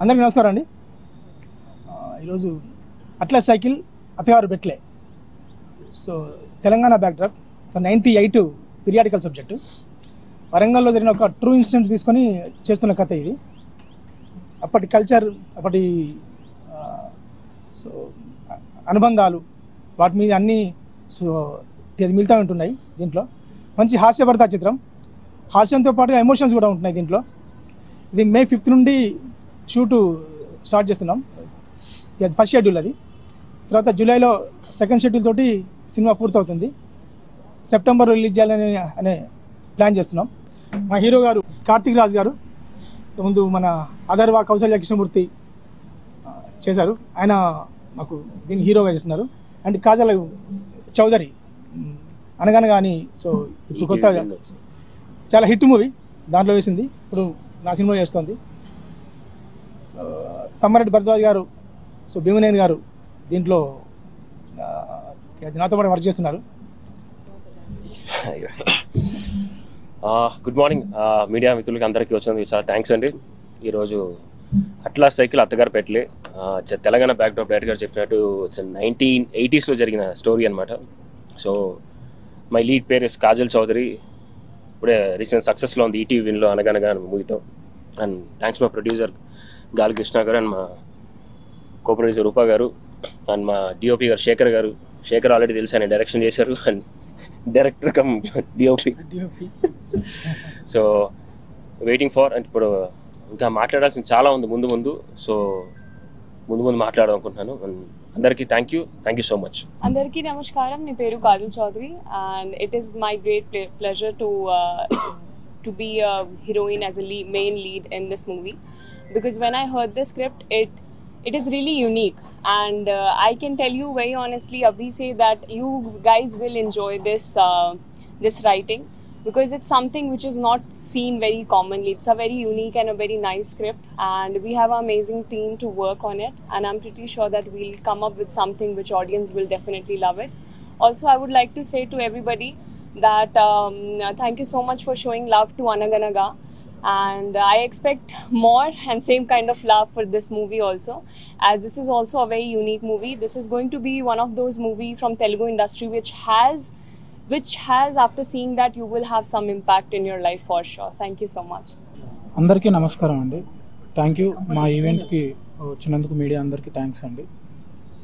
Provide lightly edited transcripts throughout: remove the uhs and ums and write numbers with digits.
అందరికీ నమస్కారం అండి. ఈరోజు అట్లస్ సైకిల్ అత్తగారు బెట్లే. So Telangana backdrop. So 98 periodical subject. వరంగల్లో జరిగిన ఒక ట్రూ ఇన్సిడెంట్ తీసుకొని చేస్తున్న కథ ఇది. అప్పటి కల్చర్, అప్పటి సో అనుబంధాలు, వాటి మీద అన్నీ సో మిళితం ఉంటున్నాయి దీంట్లో. మంచి హాస్యభరిత చిత్రం. హాస్యంతో పాటుగా ఎమోషన్స్ కూడా ఉంటున్నాయి దీంట్లో. ఇది May 5th నుండి షూటు స్టార్ట్ చేస్తున్నాం. ఇది ఫస్ట్ షెడ్యూల్. అది తర్వాత జూలైలో సెకండ్ షెడ్యూల్ తోటి సినిమా పూర్తవుతుంది. సెప్టెంబర్ రిలీజ్ చేయాలని అనే ప్లాన్ చేస్తున్నాం. మా హీరో గారు కార్తిక్ రాజ్ గారు, ముందు మన అదర్వా కౌశల్య కృష్ణమూర్తి చేశారు, ఆయన మాకు దీన్ని హీరోగా చేస్తున్నారు. అండ్ కాజల్ చౌదరి అనగనగా అని. సో ఇప్పుడు కొత్తగా చాలా హిట్ మూవీ దాంట్లో వేసింది, ఇప్పుడు నా సినిమా చేస్తుంది. సో తమ్మారెడ్డి భరద్వాజ్ గారు, సో భీమనేని గారు దీంట్లో నాతో పాటు వర్క్ చేస్తున్నారు. గుడ్ మార్నింగ్ మీడియా మిత్రులకి అందరికీ వచ్చినందుకు చాలా థ్యాంక్స్ అండి. ఈరోజు అట్లాస్ సైకిల్ అత్తగారు పెట్టలే తెలంగాణ బ్యాక్డ్రాప్ డైరెక్టర్ గారు చెప్పినట్టు 1980s జరిగిన స్టోరీ అనమాట. సో మై లీడ్ పేరు కాజల్ చౌదరి. ఇప్పుడే రీసెంట్ సక్సెస్లో ఉంది ఈటీవీ విన్లో అనగనగా మూవీతో. అండ్ థ్యాంక్స్ మా ప్రొడ్యూసర్ గాలి కృష్ణ గారు, అండ్ మా కో ప్రొడ్యూసర్ రూపా గారు, అండ్ మా డిఓపి గారు శేఖర్ గారు. శేఖర్ ఆల్రెడీ తెలుసు, ఆయన డైరెక్షన్ చేశారు, and director come DOP. So waiting for. And ఇప్పుడు ఇంకా మాట్లాడాల్సింది చాలా ఉంది ముందు. సో ముందు మాట్లాడదాం అనుకుంటున్నాను. అందరికీ థ్యాంక్ యూ సో మచ్. అందరికీ నమస్కారం. నా పేరు Kajal Chaudhary and it is my great pleasure to be a heroine as a main lead in this movie, because when I heard the script, it is really unique, and I can tell you very honestly, Abhi, say that you guys will enjoy this writing, because it's something which is not seen very commonly. It's a very unique and a very nice script, and we have an amazing team to work on it, and I'm pretty sure that we'll come up with something which audience will definitely love it. Also, I would like to say to everybody that thank you so much for showing love to Anaganaga, and I expect more and same kind of love for this movie also, as this is also a very unique movie. This is going to be one of those movies from Telugu industry which has after seeing that you will have some impact in your life for sure. Thank you so much. అందరికీ నమస్కారం అండి. Thank you మా ఈవెంట్కి వచ్చినందుకు media అందరికీ thanks అండి.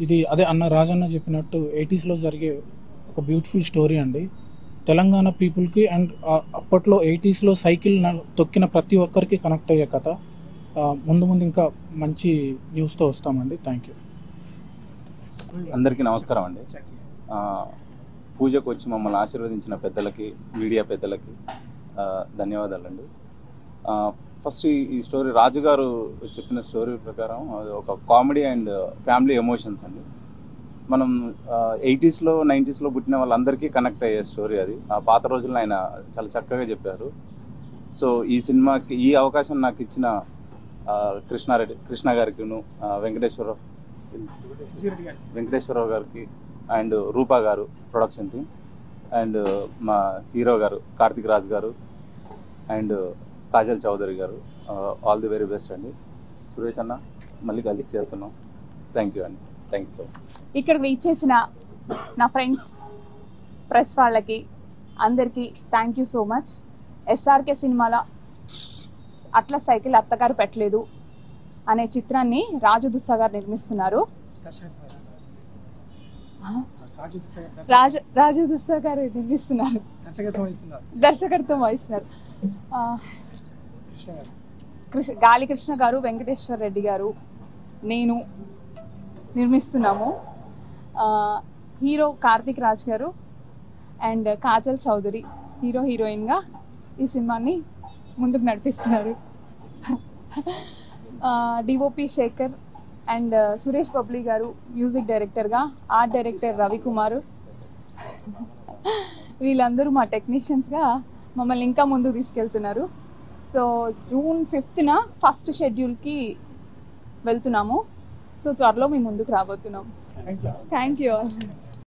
ఇది అదే రాజన్న చెప్పినట్టు 80sలో జరిగే ఒక బ్యూటిఫుల్ స్టోరీ అండి. తెలంగాణ పీపుల్కి అండ్ అప్పట్లో 80sలో సైకిల్ తొక్కిన ప్రతి ఒక్కరికి కనెక్ట్ అయ్యే కథ. ముందు ఇంకా మంచి న్యూస్తో వస్తామండి. Thank you. అందరికీ నమస్కారం అండి. పూజకు వచ్చి మమ్మల్ని ఆశీర్వదించిన పెద్దలకి, మీడియా పెద్దలకి ధన్యవాదాలండి. ఫస్ట్ ఈ స్టోరీ రాజుగారు చెప్పిన స్టోరీ ప్రకారం అది ఒక కామెడీ అండ్ ఫ్యామిలీ ఎమోషన్స్ అండి. మనం 80sలో 90sలో పుట్టిన వాళ్ళందరికీ కనెక్ట్ అయ్యే స్టోరీ అది. ఆ పాత రోజుల్లో ఆయన చాలా చక్కగా చెప్పారు. సో ఈ సినిమాకి ఈ అవకాశం నాకు ఇచ్చిన కృష్ణ గారికి, వెంకటేశ్వరరావు గారికి, అండ్ రూపా గారు ప్రొడక్షన్ టీమ్, అండ్ మా హీరో గారు కార్తిక్ రాజ్ గారు, అండ్ కాజల్ చౌదరి గారు, ఆల్ ది వెరీ బెస్ట్ అండి. సురేష్ అన్న మళ్ళీ కలిసి చేస్తున్నాం. థ్యాంక్ యూ అండి. Thank you so much. ఇక్కడ వెయిట్ చేసిన నా ఫ్రెండ్స్, ప్రెస్ వాళ్ళకి అందరికీ thank you so much. SRK సినిమాలో అట్లా సైకిల్ అత్తగారు పెట్టలేదు అనే చిత్రాన్ని రాజు దుస్సా గారు నిర్మిస్తున్నారు. రాజు దుస్సా గారు నిర్మిస్తున్నారు, దర్శకత్వం వహిస్తున్నారు. గాలి కృష్ణ గారు, వెంకటేశ్వర రెడ్డి గారు, నేను నిర్మిస్తున్నాము. హీరో కార్తిక్ రాజ్ గారు అండ్ కాజల్ చౌదరి హీరోయిన్గా ఈ సినిమాని ముందుకు నడిపిస్తున్నారు. డిఓపి శేఖర్ అండ్ సురేష్ పబ్లి గారు మ్యూజిక్ డైరెక్టర్గా, ఆర్ట్ డైరెక్టర్ రవికుమార్, వీళ్ళందరూ మా టెక్నీషియన్స్గా మమ్మల్ని ఇంకా ముందుకు తీసుకెళ్తున్నారు. సో June 5th ఫస్ట్ షెడ్యూల్కి వెళ్తున్నాము. సో త్వరలో మేము ముందుకు రాబోతున్నాం. Thank you.